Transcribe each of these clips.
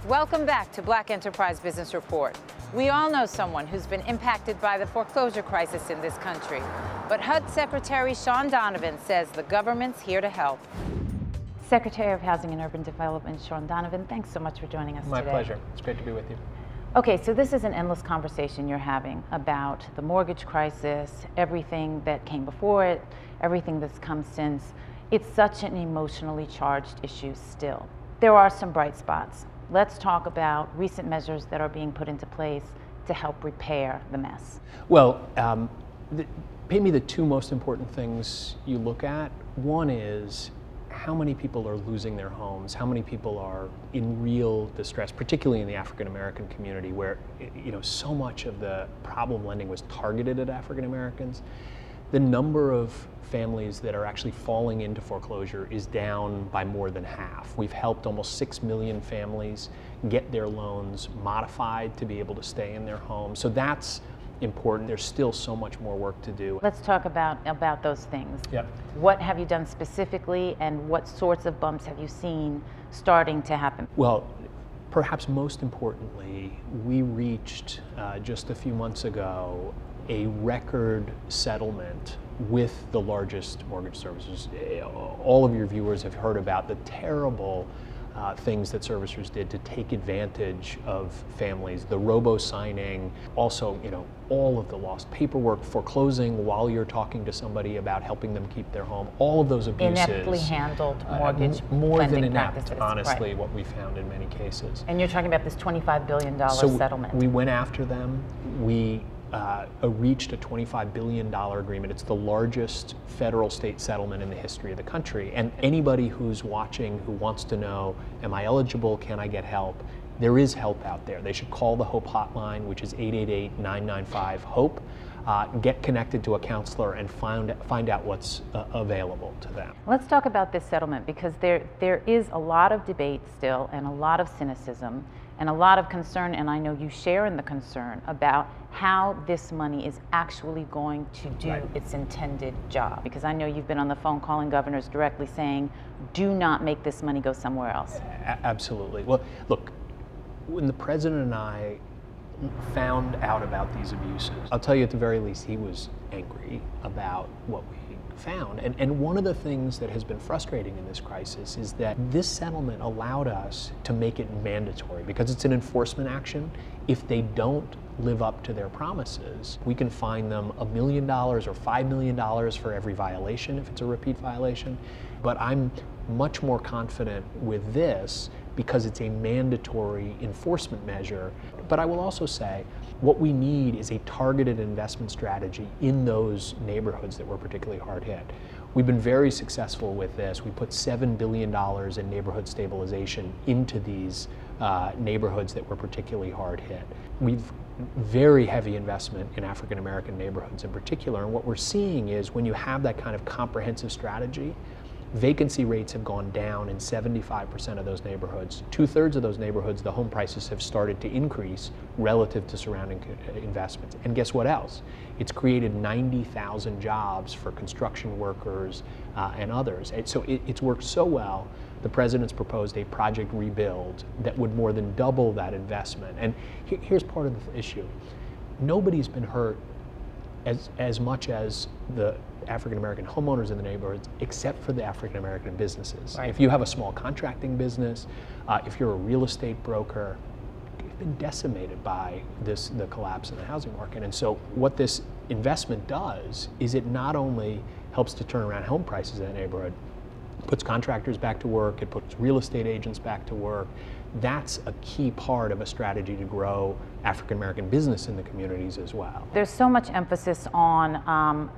Welcome back to Black Enterprise Business Report. We all know someone who's been impacted by the foreclosure crisis in this country. But HUD Secretary Shaun Donovan says the government's here to help. Secretary of Housing and Urban Development, Shaun Donovan, thanks so much for joining us today. My pleasure. It's great to be with you. Okay, so this is an endless conversation you're having about the mortgage crisis, everything that came before it, everything that's come since. It's such an emotionally charged issue still. There are some bright spots. Let's talk about recent measures that are being put into place to help repair the mess. Well, maybe the two most important things you look at. One is how many people are losing their homes, how many people are in real distress, particularly in the African American community where so much of the problem lending was targeted at African Americans. The number of families that are actually falling into foreclosure is down by more than half. We've helped almost 6 million families get their loans modified to be able to stay in their home. So that's important. There's still so much more work to do. Let's talk about those things. Yep. What have you done specifically, and what sorts of bumps have you seen starting to happen? Well, perhaps most importantly, we reached just a few months ago a record settlement with the largest mortgage servicers. All of your viewers have heard about the terrible things that servicers did to take advantage of families, the robo-signing, also all of the lost paperwork, foreclosing while you're talking to somebody about helping them keep their home, all of those abuses. Ineptly handled mortgage more than lending inept, practices. honestly, right. What we found in many cases. And you're talking about this $25 billion settlement. We went after them. We reached a $25 billion agreement. It's the largest federal state settlement in the history of the country. And anybody who's watching who wants to know, am I eligible, can I get help? There is help out there. They should call the HOPE hotline, which is 888-995-HOPE. Get connected to a counselor and find out what's available to them. Let's talk about this settlement, because there is a lot of debate still and a lot of cynicism and a lot of concern, and I know you share in the concern about how this money is actually going to do its intended job. Because I know you've been on the phone calling governors directly saying, do not make this money go somewhere else. Absolutely. Well, look, when the president and I found out about these abuses, I'll tell you at the very least he was angry about what we found. And one of the things that has been frustrating in this crisis is that this settlement allowed us to make it mandatory because it's an enforcement action. If they don't live up to their promises, we can fine them $1 million or $5 million for every violation if it's a repeat violation. But I'm much more confident with this because it's a mandatory enforcement measure. But I will also say, what we need is a targeted investment strategy in those neighborhoods that were particularly hard hit. We've been very successful with this. We put $7 billion in neighborhood stabilization into these neighborhoods that were particularly hard hit. We've very heavy investment in African American neighborhoods in particular, and what we're seeing is when you have that kind of comprehensive strategy, vacancy rates have gone down in 75% of those neighborhoods. 2/3 of those neighborhoods, the home prices have started to increase relative to surrounding investments. And guess what else? It's created 90,000 jobs for construction workers and others. And so it's worked so well. The president's proposed a project rebuild that would more than double that investment. And here's part of the issue. Nobody's been hurt as much as the African-American homeowners in the neighborhoods, except for the African-American businesses. Right. If you have a small contracting business, if you're a real estate broker, you've been decimated by the collapse in the housing market. And so what this investment does is it not only helps to turn around home prices in the neighborhood, puts contractors back to work, it puts real estate agents back to work. That's a key part of a strategy to grow African-American business in the communities as well. There's so much emphasis on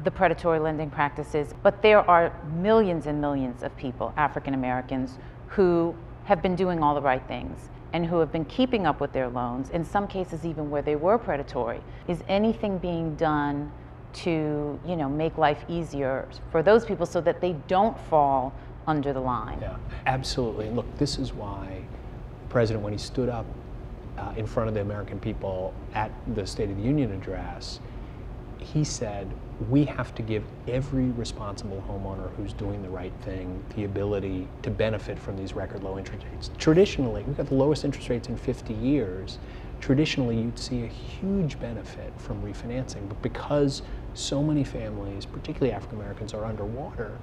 the predatory lending practices, but there are millions and millions of people, African Americans, who have been doing all the right things and who have been keeping up with their loans, in some cases even where they were predatory. Is anything being done to make life easier for those people so that they don't fall under the line? Yeah, absolutely. And look, this is why the president, when he stood up in front of the American people at the State of the Union address, he said, we have to give every responsible homeowner who's doing the right thing the ability to benefit from these record low interest rates. Traditionally, we've got the lowest interest rates in 50 years. Traditionally, you'd see a huge benefit from refinancing, but because so many families, particularly African Americans, are underwater,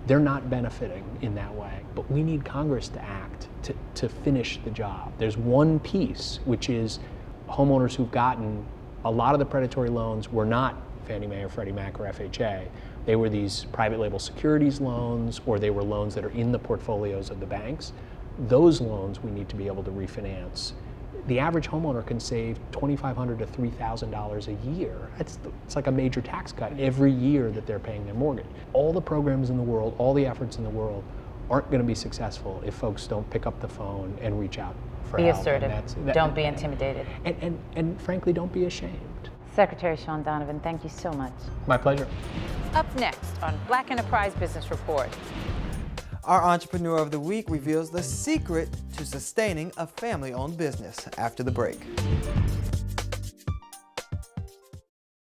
they're not benefiting in that way. But we need Congress to act to finish the job. There's one piece, which is homeowners who've gotten a lot of the predatory loans were not Fannie Mae or Freddie Mac or FHA. They were these private label securities loans, or they were loans that are in the portfolios of the banks. Those loans we need to be able to refinance. The average homeowner can save $2,500 to $3,000 a year. It's like a major tax cut every year that they're paying their mortgage. All the programs in the world, all the efforts in the world aren't going to be successful if folks don't pick up the phone and reach out for help. Be assertive. Don't be intimidated. And frankly, don't be ashamed. Secretary Shaun Donovan, thank you so much. My pleasure. Up next on Black Enterprise Business Report. Our Entrepreneur of the Week reveals the secret to sustaining a family-owned business after the break.